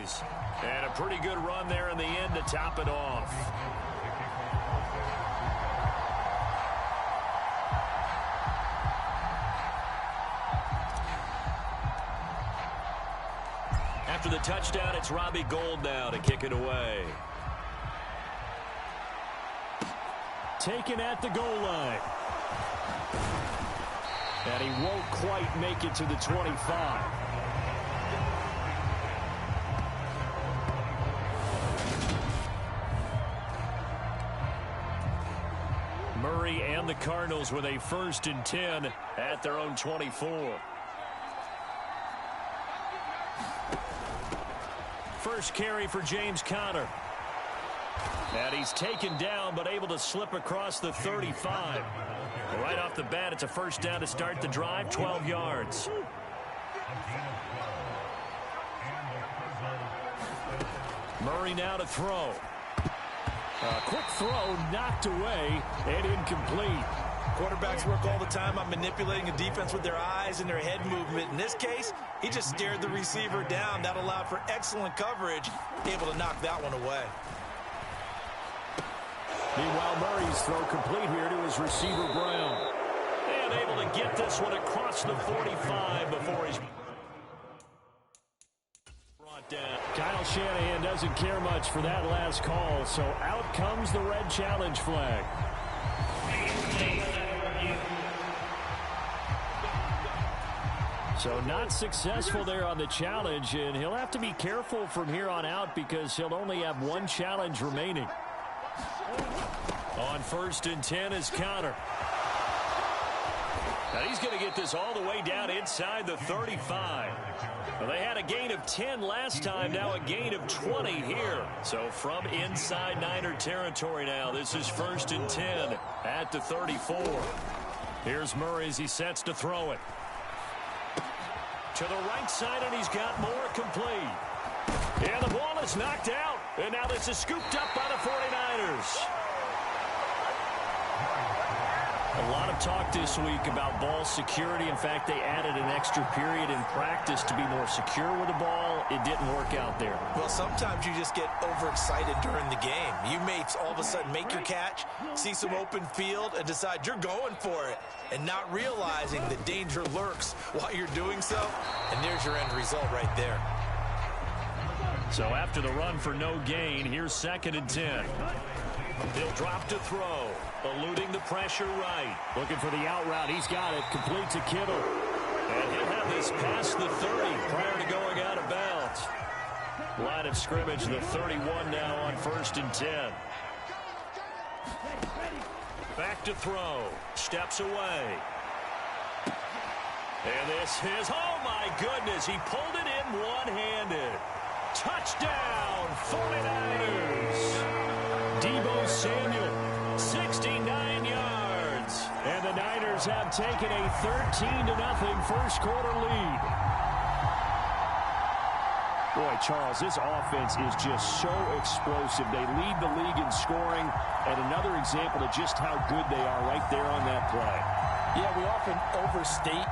carries. And a pretty good run there in the end to top it off. After the touchdown, it's Robbie Gould now to kick it away. Taken at the goal line. And he won't quite make it to the 25. Murray and the Cardinals with a 1st and 10 at their own 24. First carry for James Conner. And he's taken down but able to slip across the 35. Right off the bat, it's a 1st down to start the drive, 12 yards. Murray now to throw. A quick throw knocked away and incomplete. Quarterbacks work all the time on manipulating a defense with their eyes and their head movement. In this case, he just stared the receiver down. That allowed for excellent coverage, able to knock that one away. Meanwhile, Murray's throw complete here to his receiver, Brown. And able to get this one across the 45 before he's brought down. Kyle Shanahan doesn't care much for that last call, so out comes the red challenge flag. So not successful there on the challenge, and he'll have to be careful from here on out because he'll only have one challenge remaining. On 1st and 10 is Conner. Now he's going to get this all the way down inside the 35. Well, they had a gain of 10 last time, now a gain of 20 here. So from inside Niner territory now, this is 1st and 10 at the 34. Here's Murray as he sets to throw it. To the right side, and he's got more complete. And the ball is knocked out. And now this is scooped up by the 49ers. A lot of talk this week about ball security. In fact, they added an extra period in practice to be more secure with the ball. It didn't work out there. Well, sometimes you just get overexcited during the game. You may all of a sudden make your catch, see some open field, and decide you're going for it, and not realizing the danger lurks while you're doing so. And there's your end result right there. So after the run for no gain, here's 2nd and 10. He'll drop to throw, eluding the pressure right. Looking for the out route. He's got it. Complete to Kittle. And he'll have this past the 30 prior to going out of bounds. Line of scrimmage, the 31 now on 1st and 10. Back to throw. Steps away. And this is, oh my goodness, he pulled it in one-handed. Touchdown, 49ers. Deebo Samuel, 69 yards. And the Niners have taken a 13-0 first quarter lead. Boy, Charles, this offense is just so explosive. They lead the league in scoring, and another example of just how good they are right there on that play. Yeah, we often overstate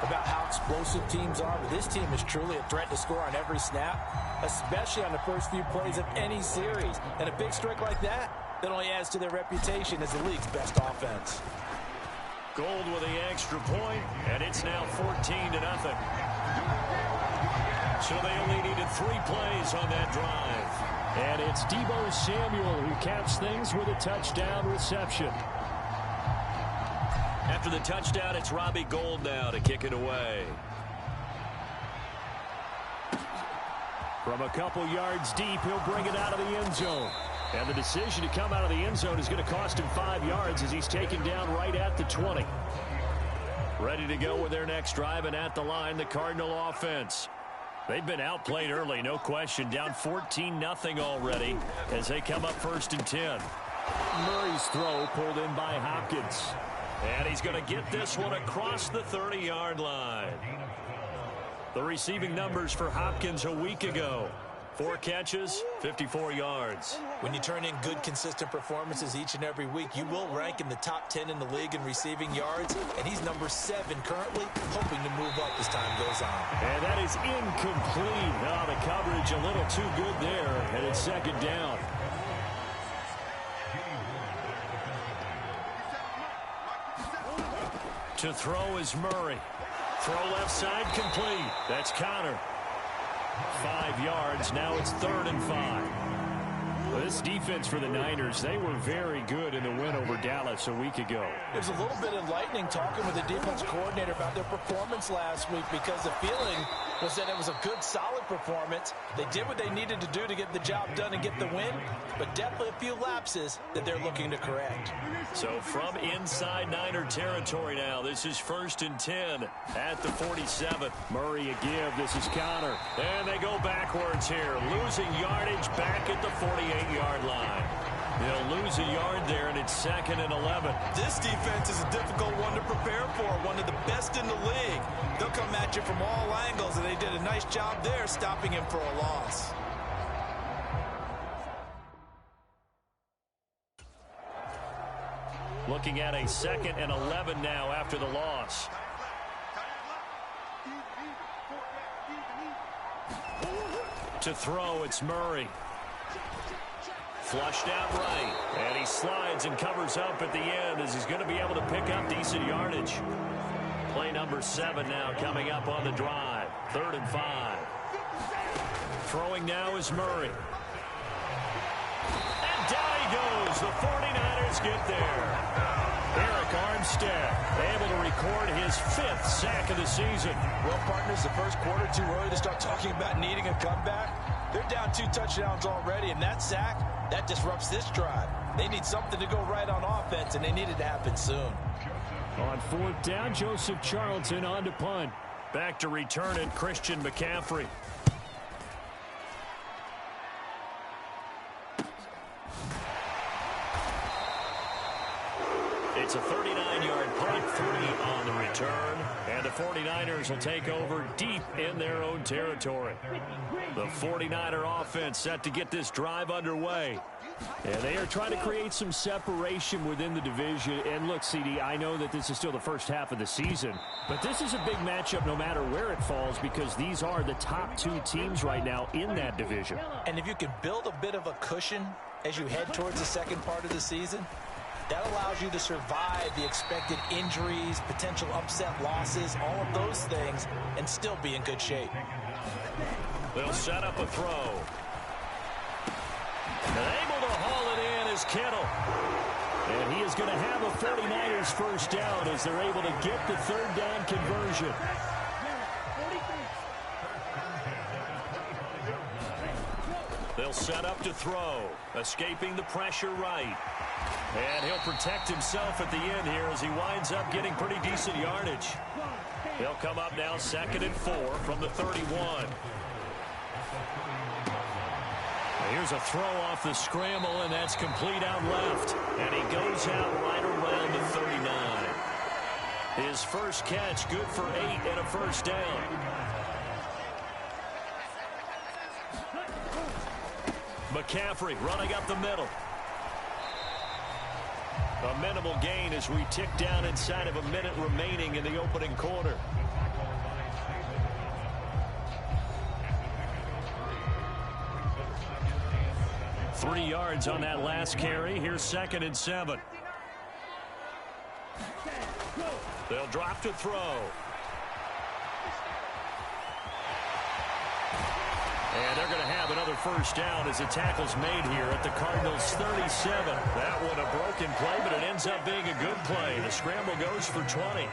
about how explosive teams are, but this team is truly a threat to score on every snap, especially on the first few plays of any series. And a big streak like that only adds to their reputation as the league's best offense. Gould with the extra point, and it's now 14-0. So they only needed 3 plays on that drive. And it's Deebo Samuel who caps things with a touchdown reception. After the touchdown, it's Robbie Gould now to kick it away. From a couple yards deep, he'll bring it out of the end zone. And the decision to come out of the end zone is going to cost him 5 yards as he's taken down right at the 20. Ready to go with their next drive, and at the line, the Cardinal offense. They've been outplayed early, no question. Down 14-0 already as they come up 1st and 10. Murray's throw pulled in by Hopkins. And he's going to get this one across the 30-yard line. The receiving numbers for Hopkins a week ago. 4 catches, 54 yards. When you turn in good, consistent performances each and every week, you will rank in the top 10 in the league in receiving yards, and he's number 7 currently, hoping to move up as time goes on. And that is incomplete. Oh, the coverage a little too good there, and it's second down. To throw is Murray. Throw left side complete. That's Connor. 5 yards. Now it's 3rd and 5. Well, this defense for the Niners, they were very good in the win over Dallas a week ago. It was a little bit enlightening talking with the defense coordinator about their performance last week because the feeling was that it was a good, solid performance. They did what they needed to do to get the job done and get the win, but definitely a few lapses that they're looking to correct. So from inside Niner territory now, this is 1st and 10 at the 47. Murray a give. This is Connor. And they go backwards here, losing yardage back at the 48-yard line. They'll lose a yard there, and it's 2nd and 11. This defense is a difficult one to prepare for, one of the best in the league. They'll come at you from all angles, and they did a nice job there stopping him for a loss. Looking at a 2nd and 11 now after the loss. To throw, it's Murray. Flushed out right, and he slides and covers up at the end as he's going to be able to pick up decent yardage. Play number 7 now coming up on the drive. 3rd and 5. Throwing now is Murray. And down he goes. The 49ers get there. Eric Armstead able to record his 5th sack of the season. Well, partners, the first quarter too early to start talking about needing a comeback. They're down 2 touchdowns already, and that sack, that disrupts this drive. They need something to go right on offense, and they need it to happen soon. On 4th down, Joseph Charlton on to punt. Back to return it, Christian McCaffrey. It's a 39-yard punt, 3 on the return, and the 49ers will take over deep in their own territory. The 49er offense set to get this drive underway. And they are trying to create some separation within the division. And look, CD, I know that this is still the first half of the season, but this is a big matchup no matter where it falls because these are the top 2 teams right now in that division. And if you can build a bit of a cushion as you head towards the second part of the season, that allows you to survive the expected injuries, potential upset losses, all of those things, and still be in good shape. They'll set up a throw. And able to haul it in is Kittle. And he is going to have a 49ers first down as they're able to get the 3rd down conversion. They'll set up to throw, escaping the pressure right. And he'll protect himself at the end here as he winds up getting pretty decent yardage. They'll come up now 2nd and 4 from the 31. Here's a throw off the scramble, and that's complete out left. And he goes out right around the 39. His first catch good for 8 and a first down. McCaffrey running up the middle. A minimal gain as we tick down inside of a minute remaining in the opening quarter. Three yards on that last carry. Here's 2nd and 7. They'll drop to throw. And they're going to have another first down as the tackle's made here at the Cardinals' 37. That one a broken play, but it ends up being a good play. The scramble goes for 20.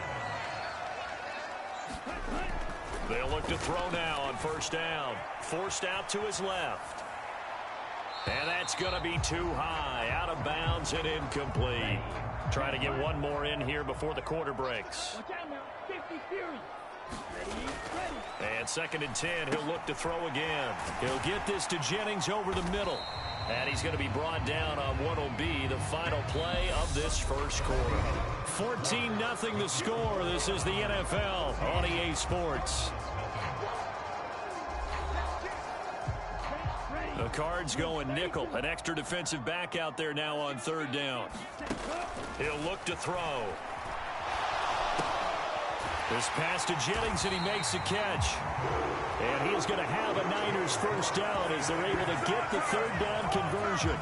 They'll look to throw now on first down. Forced out to his left. And that's going to be too high. Out of bounds and incomplete. Trying to get one more in here before the quarter breaks. And 2nd and 10, he'll look to throw again. He'll get this to Jennings over the middle. And he's going to be brought down on what will be the final play of this first quarter. 14-0 the score. This is the NFL on EA Sports. The Cards going nickel. An extra defensive back out there now on third down. He'll look to throw. This pass to Jennings, and he makes the catch. And he is going to have a Niners first down as they're able to get the third down conversion.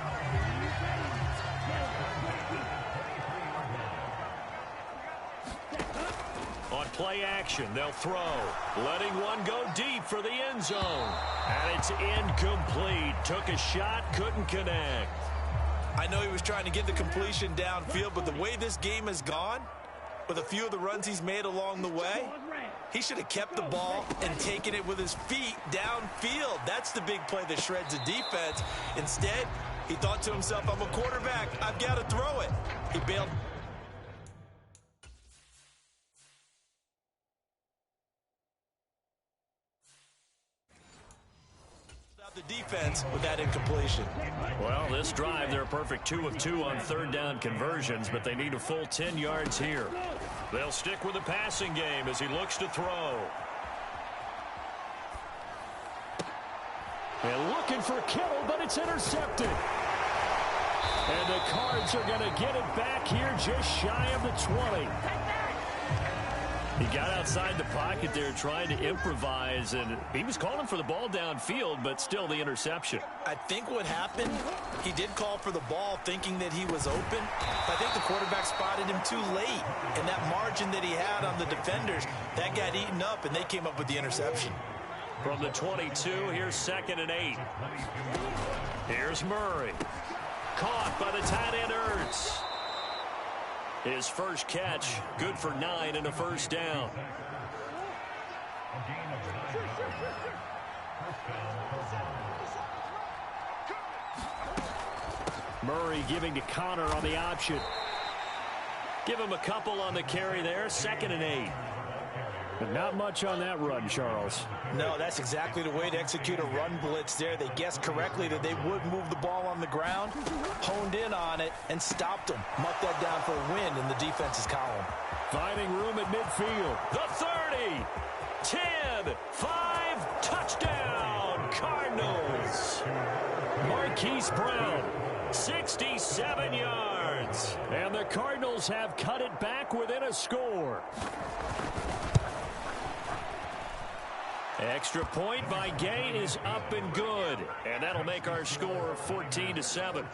On play action, they'll throw. Letting one go deep for the end zone. And it's incomplete. Took a shot, couldn't connect. I know he was trying to get the completion downfield, but the way this game has gone, with a few of the runs he's made along the way, he should have kept the ball and taken it with his feet downfield. That's the big play that shreds the defense. Instead, he thought to himself, I'm a quarterback. I've got to throw it. He bailed. The defense with that incompletion. Well, this drive, they're a perfect 2 of 2 on third down conversions, but they need a full 10 yards here. They'll stick with the passing game as he looks to throw. And looking for Kittle, but it's intercepted. And the Cards are going to get it back here just shy of the 20. He got outside the pocket there trying to improvise, and he was calling for the ball downfield, but still the interception. I think what happened, he did call for the ball thinking that he was open. I think the quarterback spotted him too late, and that margin that he had on the defenders, that got eaten up, and they came up with the interception. From the 22, here's 2nd and 8. Here's Murray. Caught by the tight end Ertz. His first catch, good for 9 and a first down. Murray giving to Connor on the option. Give him a couple on the carry there, 2nd and 8. But not much on that run, Charles. No, that's exactly the way to execute a run blitz there. They guessed correctly that they would move the ball on the ground, honed in on it, and stopped them. Marked that down for a win in the defense's column. Finding room at midfield. The 30, 10, 5, touchdown, Cardinals. Marquise Brown, 67 yards. And the Cardinals have cut it back within a score. Extra point by Gay is up and good. And that'll make our score 14-7.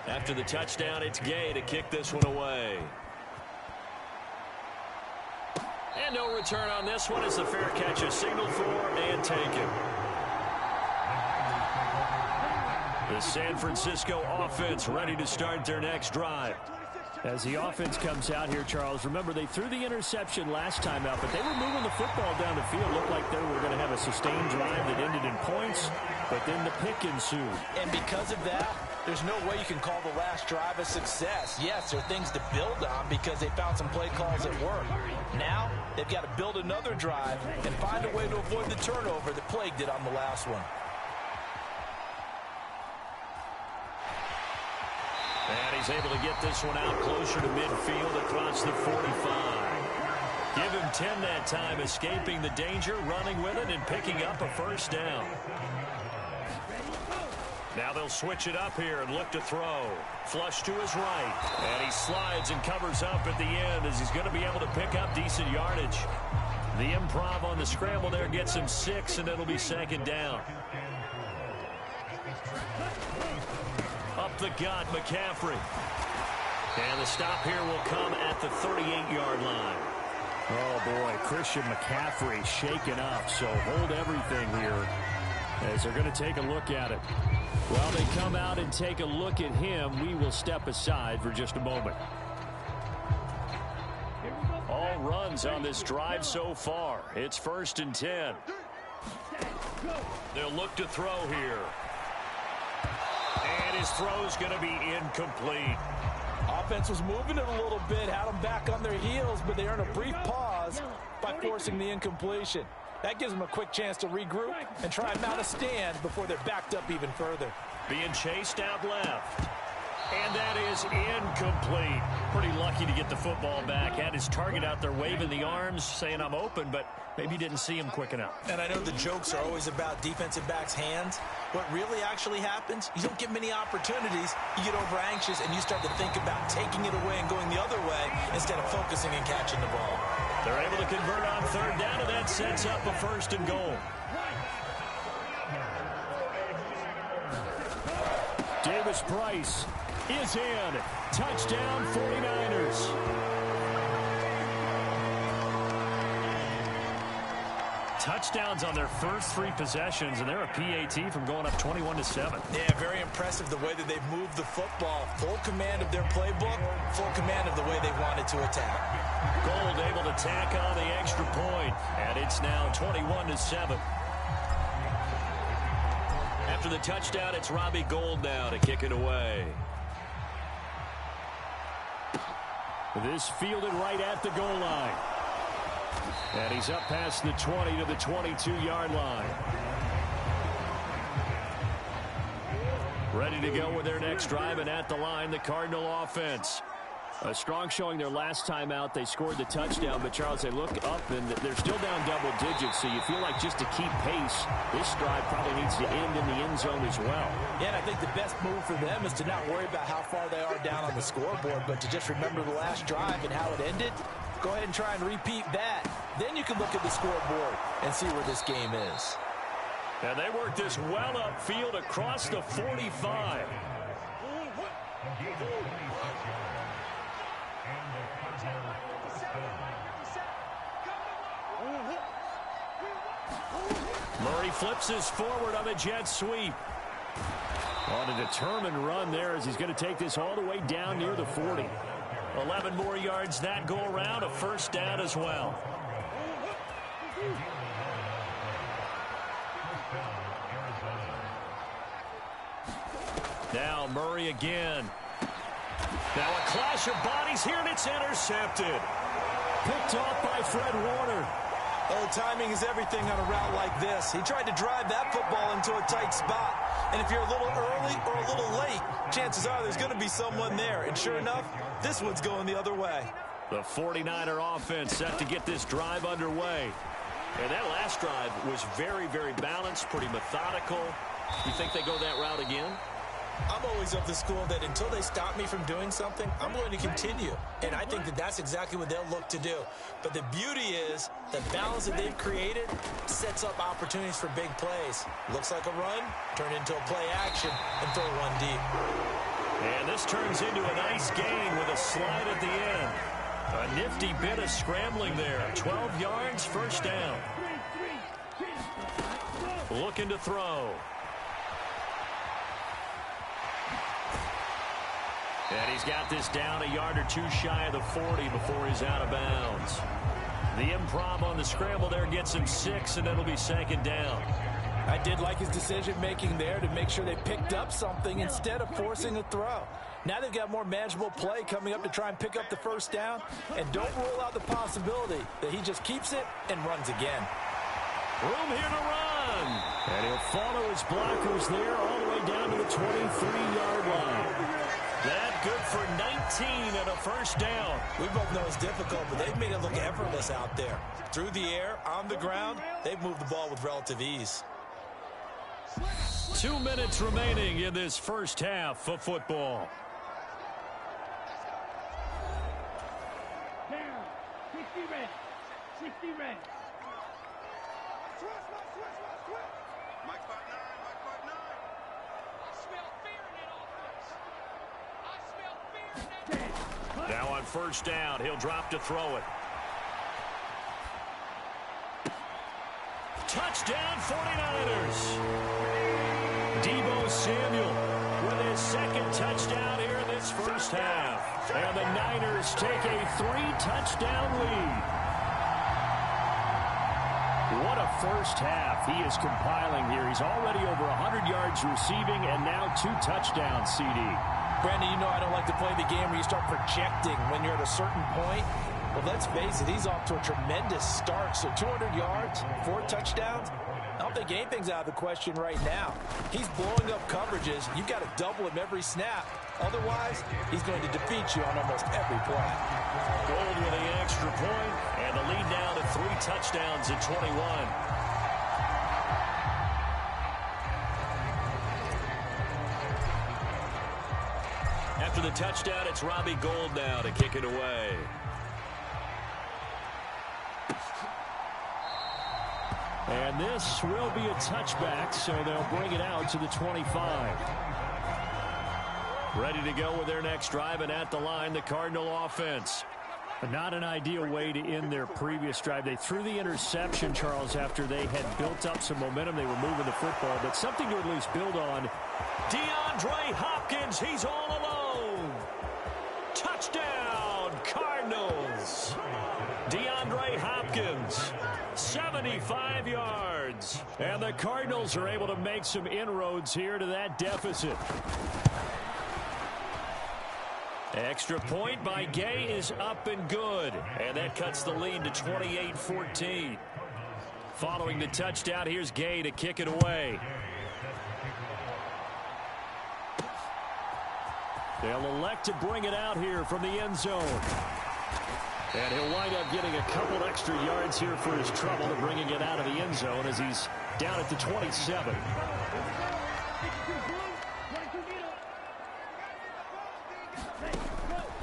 After the touchdown, it's Gay to kick this one away. And no return on this one as the fair catch is signaled for and taken. The San Francisco offense ready to start their next drive. As the offense comes out here, Charles, remember they threw the interception last time out, but they were moving the football down the field. Looked like they were going to have a sustained drive that ended in points, but then the pick ensued. And because of that, there's no way you can call the last drive a success. Yes, there are things to build on because they found some play calls that work. Now, they've got to build another drive and find a way to avoid the turnover that plagued it on the last one. And he's able to get this one out closer to midfield across the 45. Give him 10 that time, escaping the danger, running with it, and picking up a first down. Now they'll switch it up here and look to throw. Flush to his right. And he slides and covers up at the end as he's going to be able to pick up decent yardage. The improv on the scramble there gets him 6, and it'll be 2nd down. Up the gut, McCaffrey. And the stop here will come at the 38-yard line. Oh, boy, Christian McCaffrey shaken up, so hold everything here as they're going to take a look at it. While they come out and take a look at him, we will step aside for just a moment. All runs on this drive so far. It's 1st and 10. They'll look to throw here. And his throw's going to be incomplete. Offense was moving it a little bit, had them back on their heels, but they earned a brief pause by forcing the incompletion. That gives them a quick chance to regroup and try and mount a stand before they're backed up even further. Being chased out left. And that is incomplete. Pretty lucky to get the football back. Had his target out there waving the arms, saying I'm open, but maybe didn't see him quick enough. And I know the jokes are always about defensive backs' hands. What really actually happens, you don't get many opportunities. You get over anxious and you start to think about taking it away and going the other way instead of focusing and catching the ball. They're able to convert on third down, and that sets up a 1st and goal. Davis Price is in. Touchdown 49ers. Touchdowns on their first 3 possessions, and they're a PAT from going up 21-7. Yeah, very impressive the way that they've moved the football. Full command of their playbook, full command of the way they wanted to attack. Gold able to tack on the extra point, and it's now 21-7. After the touchdown, it's Robbie Gould now to kick it away. This fielded right at the goal line. And he's up past the 20 to the 22-yard line. Ready to go with their next drive, and at the line, the Cardinal offense. A strong showing their last time out. They scored the touchdown, but Charles, they look up, and they're still down double digits, so you feel like just to keep pace, this drive probably needs to end in the end zone as well. Yeah, and I think the best move for them is to not worry about how far they are down on the scoreboard, but to just remember the last drive and how it ended. Go ahead and try and repeat that. Then you can look at the scoreboard and see where this game is. And they work this well upfield across the 45. Murray flips his forward on the jet sweep. On a determined run there as he's going to take this all the way down near the 40. 11 more yards that go around, a 1st down as well. Now Murray again. Now a clash of bodies here, and it's intercepted. Picked off by Fred Warner. Oh, timing is everything on a route like this. He tried to drive that football into a tight spot. And if you're a little early or a little late, chances are there's going to be someone there. And sure enough, this one's going the other way. The 49er offense set to get this drive underway. And that last drive was very, very balanced, pretty methodical. You think they go that route again? I'm always of the school that until they stop me from doing something, I'm going to continue. And I think that that's exactly what they'll look to do. But the beauty is the balance that they've created sets up opportunities for big plays. Looks like a run, turn into a play action, and throw one deep. And this turns into a nice gain with a slide at the end. A nifty bit of scrambling there. 12 yards, 1st down. Looking to throw. And he's got this down a yard or two shy of the 40 before he's out of bounds. The improv on the scramble there gets him 6, and it'll be 2nd down. I did like his decision-making there to make sure they picked up something instead of forcing a throw. Now they've got more manageable play coming up to try and pick up the 1st down. And don't rule out the possibility that he just keeps it and runs again. Room here to run. And he'll follow his blockers there all the way down to the 23-yard line. That good for 19 and a 1st down. We both know it's difficult, but they've made it look effortless out there. Through the air, on the ground, they've moved the ball with relative ease. 2 minutes remaining in this 1st half of football. Down. 60 red. 60 red. Mike 5'9", Mike 5'9". I smell fear in that offense. I smell fear in that. Now on 1st down, he'll drop to throw it. Touchdown 49ers. Deebo Samuel with his 2nd touchdown here in this 1st half. And the Niners take a 3-touchdown lead. What a 1st half he is compiling here. He's already over 100 yards receiving and now 2 touchdowns, CD. Brandon, you know I don't like to play the game where you start projecting when you're at a certain point. Well, let's face it, he's off to a tremendous start. So 200 yards, 4 touchdowns. I don't think anything's out of the question right now. He's blowing up coverages. You've got to double him every snap. Otherwise, he's going to defeat you on almost every play. Gold with the extra point, and the lead now to 3 touchdowns at 21. After the touchdown, it's Robbie Gould now to kick it away. And this will be a touchback, so they'll bring it out to the 25. Ready to go with their next drive, and at the line, the Cardinal offense. Not an ideal way to end their previous drive. They threw the interception, Charles, after they had built up some momentum. They were moving the football, but something to at least build on. DeAndre Hopkins, he's all alone. Touchdown, Cardinals. DeAndre Hopkins, 75 yards. And the Cardinals are able to make some inroads here to that deficit. Extra point by Gay is up and good. And that cuts the lead to 28-14. Following the touchdown, here's Gay to kick it away. They'll elect to bring it out here from the end zone. And he'll wind up getting a couple extra yards here for his trouble to bringing it out of the end zone as he's down at the 27.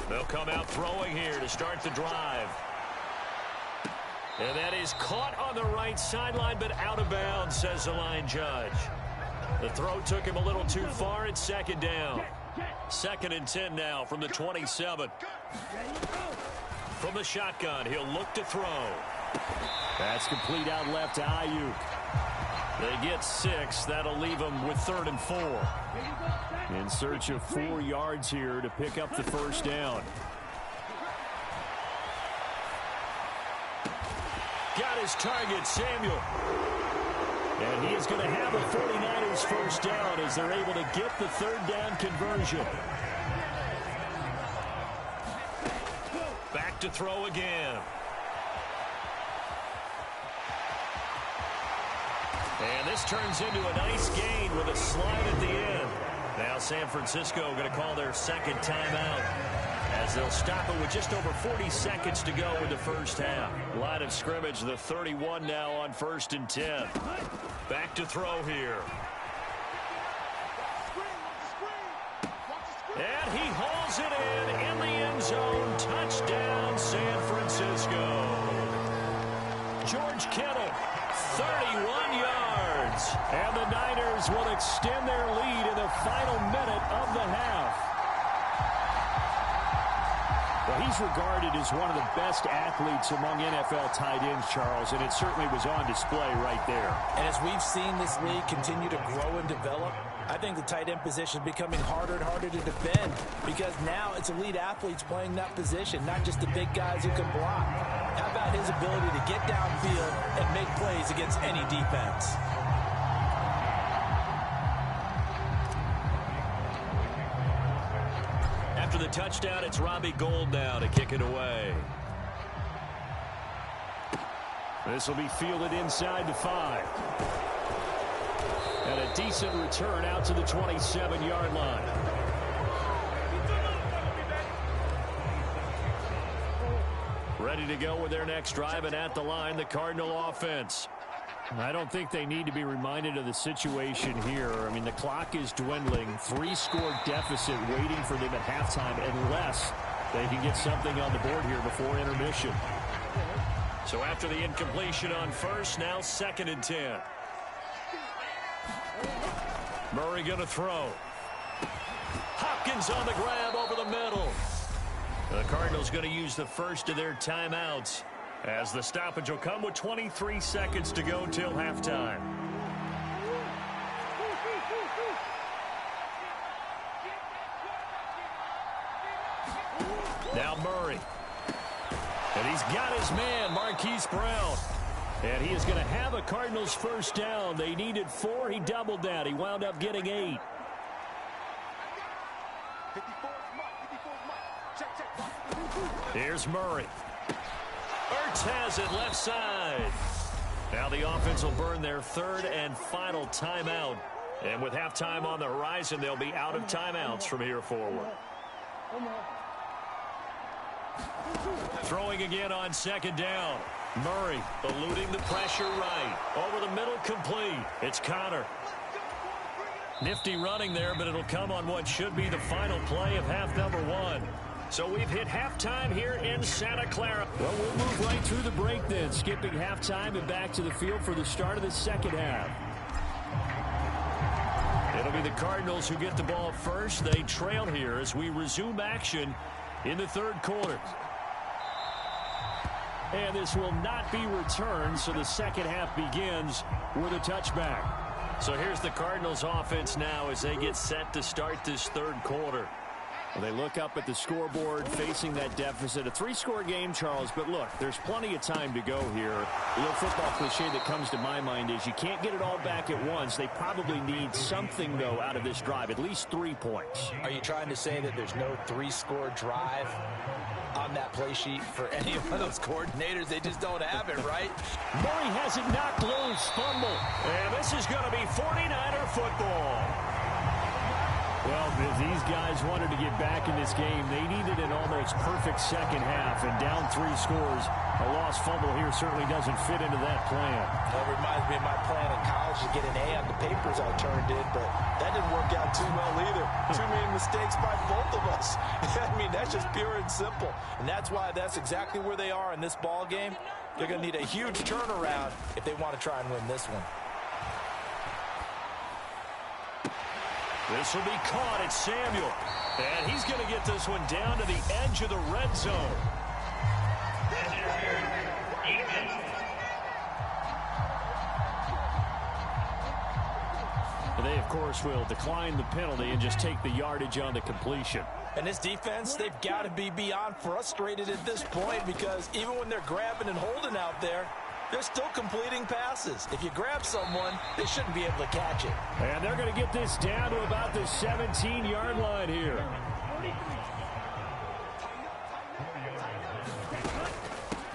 They'll come out throwing here to start the drive. And that is caught on the right sideline, but out of bounds, says the line judge. The throw took him a little too far. It's second down. 2nd and 10 now from the 27. From the shotgun, he'll look to throw. That's complete out left to Ayuk. They get 6. That'll leave them with 3rd and 4. In search of 4 yards here to pick up the first down. Got his target, Samuel. And he is going to have a 49ers first down as they're able to get the 3rd down conversion. Back to throw again. And this turns into a nice gain with a slide at the end. Now San Francisco going to call their 2nd timeout as they'll stop it with just over 40 seconds to go in the first half. Line of scrimmage, the 31 now on 1st and 10. Back to throw here. And he hauls it in the end zone. Touchdown, San Francisco. George Kittle, 31 yards. And the Niners will extend their lead in the final minute of the half. Well, he's regarded as one of the best athletes among NFL tight ends, Charles, and it certainly was on display right there. And as we've seen this league continue to grow and develop, I think the tight end position is becoming harder and harder to defend because now it's elite athletes playing that position, not just the big guys who can block. How about his ability to get downfield and make plays against any defense? After the touchdown, it's Robbie Gould now to kick it away. This will be fielded inside the 5. And a decent return out to the 27-yard line. Ready to go with their next drive, and at the line, the Cardinal offense. I don't think they need to be reminded of the situation here. I mean, the clock is dwindling. 3-score deficit waiting for them at halftime unless they can get something on the board here before intermission. So after the incompletion on first, now 2nd and 10. Murray going to throw. Hopkins on the grab over the middle. The Cardinals going to use the first of their timeouts as the stoppage will come with 23 seconds to go till halftime. Now Murray. And he's got his man, Marquise Brown. And he is going to have a Cardinals first down. They needed 4. He doubled that. He wound up getting 8. Here's Murray. Ertz has it left side. Now the offense will burn their 3rd and final timeout And with halftime on the horizon, they'll be out of timeouts from here forward. Throwing again on second down. Murray eluding the pressure right. Over the middle, complete. It's Connor. Nifty running there, but it'll come on what should be the final play of half number one. So we've hit halftime here in Santa Clara. Well, we'll move right through the break then, skipping halftime and back to the field for the start of the second half. It'll be the Cardinals who get the ball first. They trail here as we resume action in the third quarter. And this will not be returned, so the second half begins with a touchback. So here's the Cardinals offense now as they get set to start this third quarter. Well, they look up at the scoreboard facing that deficit. A three-score game, Charles, but look, there's plenty of time to go here. The little football cliche that comes to my mind is you can't get it all back at once. They probably need something, though, out of this drive, at least 3 points. Are you trying to say that there's no three-score drive on that play sheet for any of those coordinators? They just don't have it, right? Murray has it knocked loose, fumble. And this is going to be 49er football. Well, if these guys wanted to get back in this game, they needed an almost perfect second half, and down 3 scores. A lost fumble here certainly doesn't fit into that plan. That reminds me of my plan in college to get an A on the papers I turned in, but that didn't work out too well either. Too many mistakes by both of us. I mean, that's just pure and simple. And that's why that's exactly where they are in this ball game. They're going to need a huge turnaround if they want to try and win this one. This will be caught. It's Samuel. And he's going to get this one down to the edge of the red zone. They, of course, will decline the penalty and just take the yardage on the completion. And this defense, they've got to be beyond frustrated at this point because even when they're grabbing and holding out there, they're still completing passes. If you grab someone, they shouldn't be able to catch it. And they're going to get this down to about the 17-yard line here.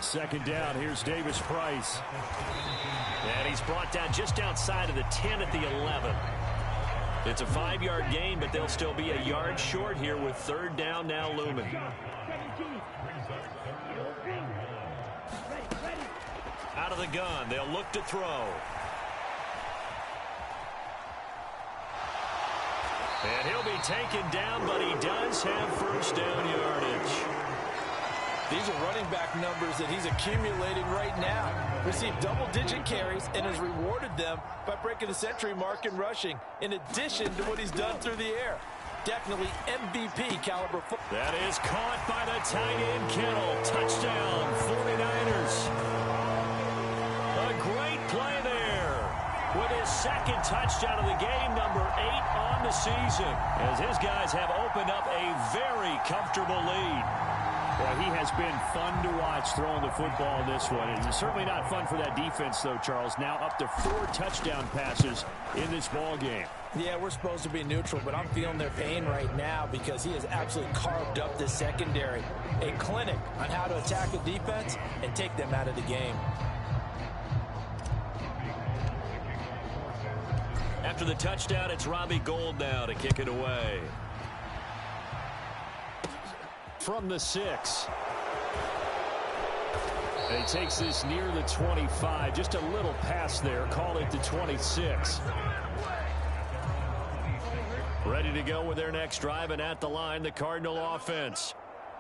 Second down, here's Davis Price. And he's brought down just outside of the 10 at the 11. It's a 5-yard gain, but they'll still be a yard short here with third down now looming. Out of the gun, they'll look to throw. And he'll be taken down, but he does have first down yardage. These are running back numbers that he's accumulating right now. Received double-digit carries and has rewarded them by breaking the century mark in rushing, in addition to what he's done through the air. Definitely MVP caliber football. That is caught by the tight end Kittle. Touchdown, 49ers. A great play there with his second touchdown of the game, number 8 on the season, as his guys have opened up a very comfortable lead. Well, he has been fun to watch throwing the football in this one. It's certainly not fun for that defense, though, Charles. Now up to 4 touchdown passes in this ball game. Yeah, we're supposed to be neutral, but I'm feeling their pain right now because he has absolutely carved up this secondary. A clinic on how to attack a defense and take them out of the game. After the touchdown, it's Robbie Gould now to kick it away. From the 6. And he takes this near the 25. Just a little pass there. Call it the 26. Ready to go with their next drive, and at the line, the Cardinal offense.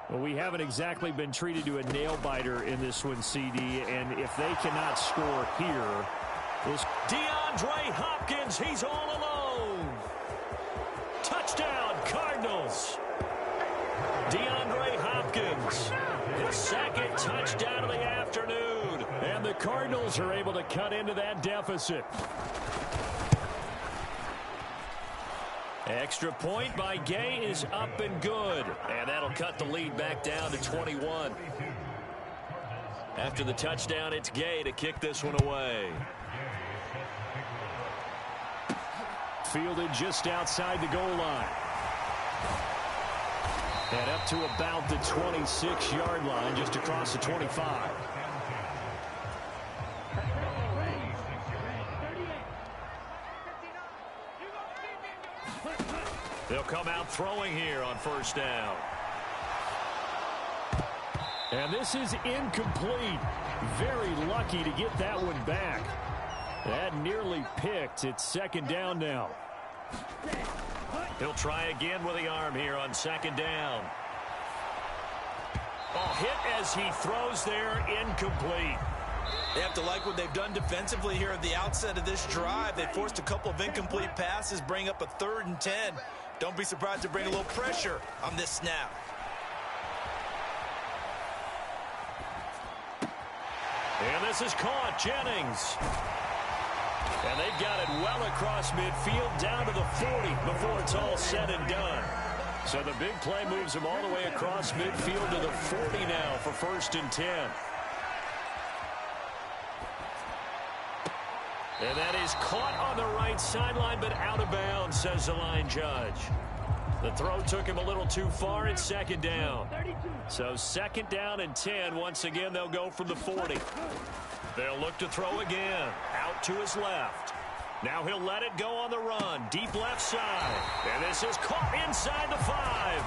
Well, we haven't exactly been treated to a nail-biter in this one, CD, and if they cannot score here, this DeAndre Hopkins, he's all alone. Touchdown, Cardinals. DeAndre Hopkins, his second touchdown of the afternoon. And the Cardinals are able to cut into that deficit. Extra point by Gay is up and good. And that'll cut the lead back down to 21. After the touchdown, it's Gay to kick this one away. Fielded just outside the goal line. And up to about the 26-yard line, just across the 25. They'll come out throwing here on first down. And this is incomplete. Very lucky to get that one back. That nearly picked. It's second down now. He'll try again with the arm here on second down. Oh, hit as he throws there, incomplete. They have to like what they've done defensively here at the outset of this drive. They forced a couple of incomplete passes, bring up a 3rd and 10. Don't be surprised to bring a little pressure on this snap. And this is caught, Jennings. And they've got it well across midfield down to the 40 before it's all said and done. So the big play moves them all the way across midfield to the 40 now for 1st and 10. And that is caught on the right sideline, but out of bounds, says the line judge. The throw took him a little too far. It's second down. So second down and 10. Once again, they'll go from the 40. They'll look to throw again. Out to his left. Now he'll let it go on the run. Deep left side. And this is caught inside the 5.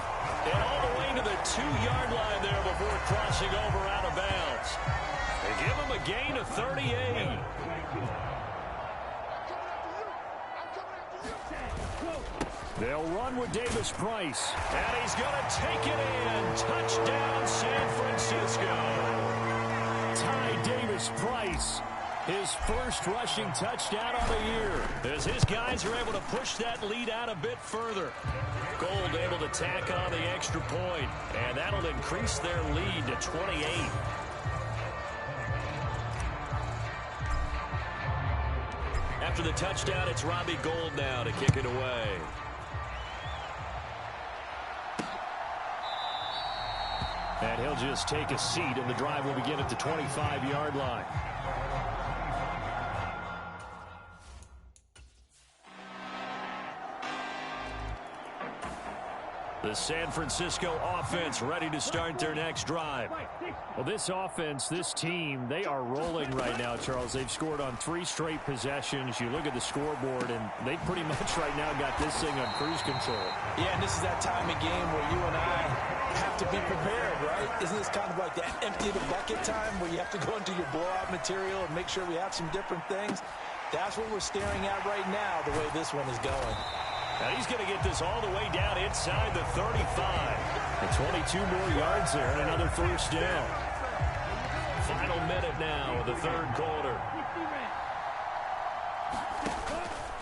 And all the way to the 2-yard line there before crossing over out of bounds. They give him a gain of 38. They'll run with Davis Price. And he's going to take it in. Touchdown, San Francisco. Ty Davis Price, his first rushing touchdown of the year, as his guys are able to push that lead out a bit further. Gold able to tack on the extra point, and that'll increase their lead to 28. After the touchdown, it's Robbie Gould now to kick it away. And he'll just take a seat, and the drive will begin at the 25-yard line. The San Francisco offense ready to start their next drive. Well, this offense, this team, they are rolling right now, Charles. They've scored on 3 straight possessions. You look at the scoreboard, and they pretty much right now got this thing on cruise control. Yeah, and this is that time of game where you and I have to be prepared, right? Isn't this kind of like that empty the bucket time where you have to go into your blowout material and make sure we have some different things? That's what we're staring at right now, the way this one is going. And he's going to get this all the way down inside the 35. And 22 more yards there and another first down. Final minute now of the 3rd quarter.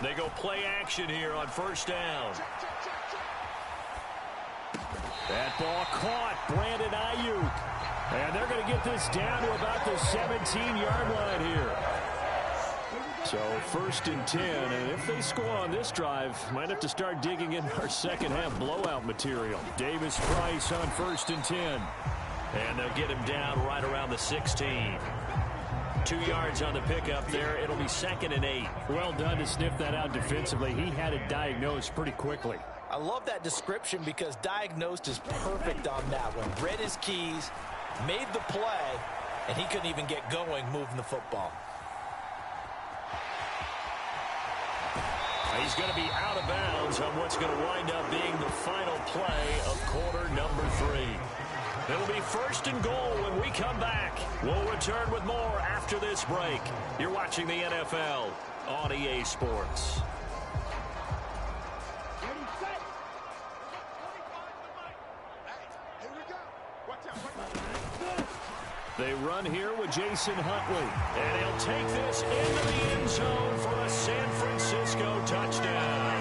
They go play action here on first down. That ball caught. Brandon Ayuk. And they're going to get this down to about the 17-yard line here. So 1st and 10, and if they score on this drive, might have to start digging in our second half blowout material. Davis Price on 1st and 10. And they'll get him down right around the 16. 2 yards on the pickup there. It'll be 2nd and 8. Well done to sniff that out defensively. He had it diagnosed pretty quickly. I love that description because diagnosed is perfect on that one. Read his keys, made the play, and he couldn't even get going moving the football. He's going to be out of bounds on what's going to wind up being the final play of quarter number 3. It'll be 1st and goal when we come back. We'll return with more after this break. You're watching the NFL on EA Sports. They run here with Jason Huntley. And he'll take this into the end zone for a San Francisco touchdown.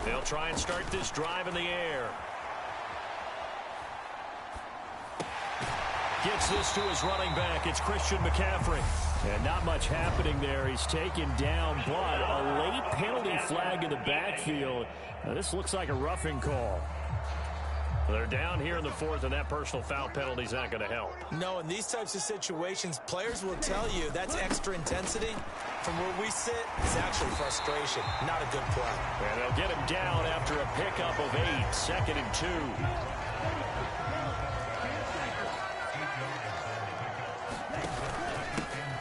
They'll try and start this drive in the air. Gets this to his running back. It's Christian McCaffrey. And not much happening there. He's taken down, but a late penalty flag in the backfield. Now, this looks like a roughing call. They're down here in the fourth, and that personal foul penalty is not going to help. No, in these types of situations, players will tell you that's extra intensity. From where we sit, it's actually frustration, not a good play. And they'll get him down after a pickup of 8, 2nd and 2.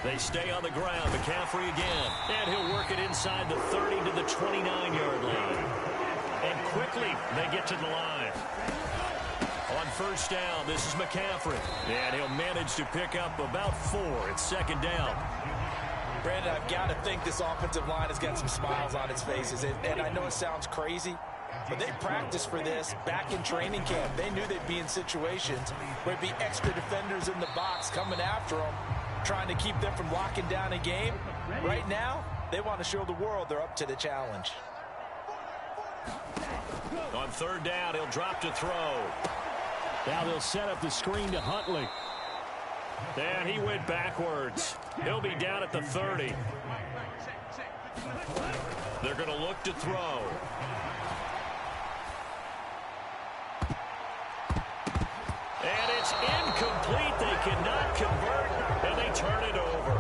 They stay on the ground. McCaffrey again. And he'll work it inside the 30 to the 29-yard line. And quickly, they get to the line. On first down, this is McCaffrey. And he'll manage to pick up about 4. It's 2nd down. Brandon, I've got to think this offensive line has got some smiles on its faces. And I know it sounds crazy, but they practiced for this back in training camp. They knew they'd be in situations where there'd be extra defenders in the box coming after them, trying to keep them from locking down a game. Right now, they want to show the world they're up to the challenge. On 3rd down, he'll drop to throw. Now they'll set up the screen to Huntley. And he went backwards. He'll be down at the 30. They're going to look to throw. And it's incomplete. They cannot convert, and they turn it over.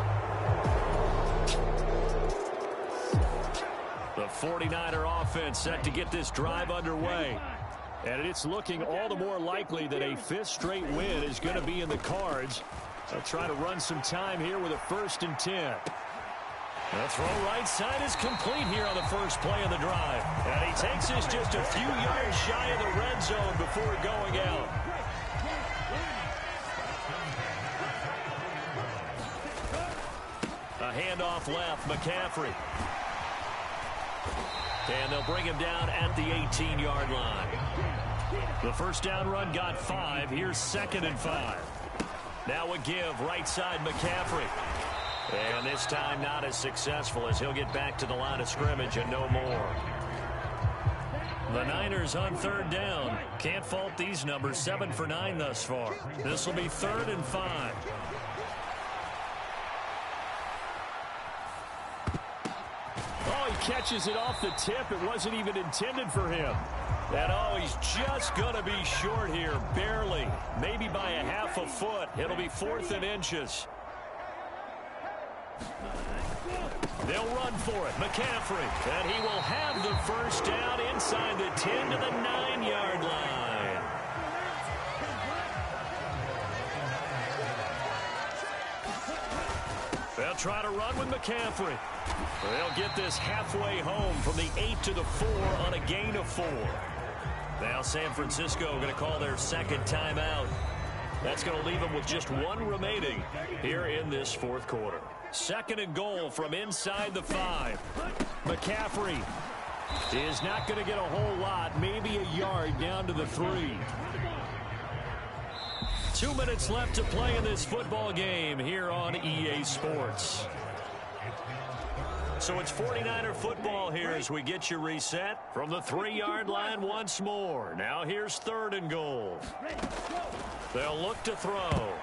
The 49er offense set to get this drive underway. And it's looking all the more likely that a 5th straight win is going to be in the cards. They'll try to run some time here with a 1st and 10. The throw right side is complete here on the first play of the drive. And he takes this just a few yards shy of the red zone before going out. A handoff left, McCaffrey. And they'll bring him down at the 18-yard line. The first down run got 5. Here's 2nd and 5. Now a give, right side McCaffrey. And this time not as successful as he'll get back to the line of scrimmage and no more. The Niners on 3rd down. Can't fault these numbers. 7 for 9 thus far. This will be 3rd and 5. Oh, he catches it off the tip. It wasn't even intended for him. And oh, he's just going to be short here, barely. Maybe by a half a foot. It'll be 4th and inches. They'll run for it. McCaffrey. And he will have the first down inside the 10 to the 9-yard line. They'll try to run with McCaffrey. They'll get this halfway home from the 8 to the 4 on a gain of 4. Now San Francisco going to call their 2nd timeout. That's going to leave them with just 1 remaining here in this 4th quarter. 2nd and goal from inside the 5. McCaffrey is not going to get a whole lot, maybe a yard down to the 3. 2 minutes left to play in this football game here on EA Sports. So it's 49er football here as we get you reset from the 3-yard line once more. Now here's 3rd and goal. They'll look to throw.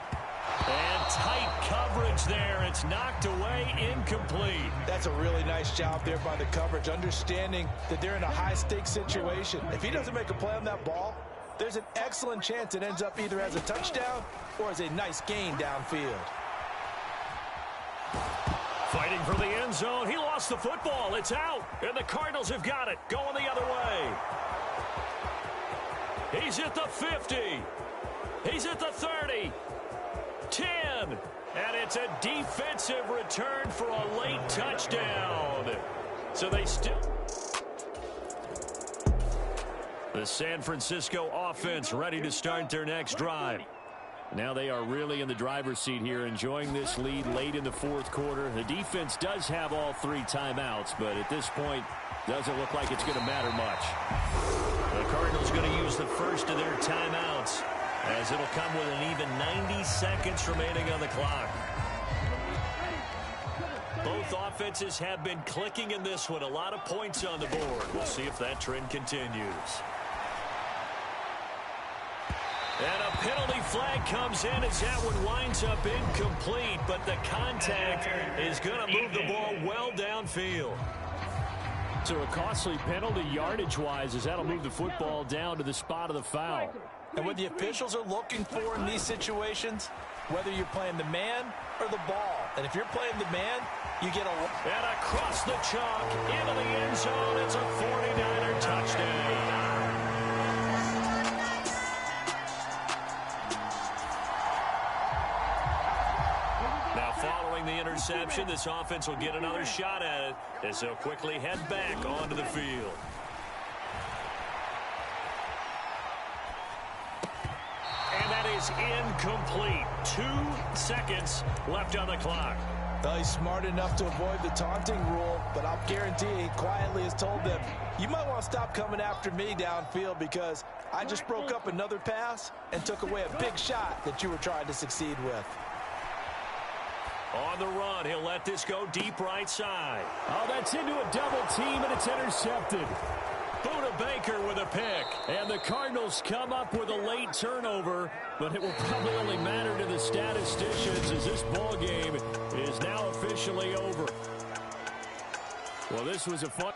And tight coverage there. It's knocked away, incomplete. That's a really nice job there by the coverage, understanding that they're in a high-stakes situation. If he doesn't make a play on that ball, there's an excellent chance it ends up either as a touchdown or as a nice gain downfield. Fighting for the end zone. He lost the football. It's out. And the Cardinals have got it. Going the other way. He's at the 50. He's at the 30. 10. And it's a defensive return for a late touchdown. So they still... The San Francisco offense ready to start their next drive. Now they are really in the driver's seat here, enjoying this lead late in the 4th quarter. The defense does have all 3 timeouts, but at this point, doesn't look like it's going to matter much. The Cardinals going to use the first of their timeouts, as it'll come with an even 90 seconds remaining on the clock. Both offenses have been clicking in this one. A lot of points on the board. We'll see if that trend continues. And a penalty flag comes in as that one winds up incomplete, but the contact is going to move the ball well downfield. So a costly penalty yardage-wise as that'll move the football down to the spot of the foul. And what the officials are looking for in these situations, whether you're playing the man or the ball. And if you're playing the man, you get a... And across the chalk, into the end zone, it's a 49er touchdown. Now following the interception, this offense will get another shot at it as they'll quickly head back onto the field. And that is incomplete. 2 seconds left on the clock. Well, he's smart enough to avoid the taunting rule, but I'll guarantee he quietly has told them, you might want to stop coming after me downfield because I just broke up another pass and took away a big shot that you were trying to succeed with. On the run, he'll let this go deep right side. Oh, that's into a double team, and it's intercepted. Buda Baker with a pick. And the Cardinals come up with a late turnover, but it will probably only matter to the statisticians as this ball game is now officially over. Well, this was a fun...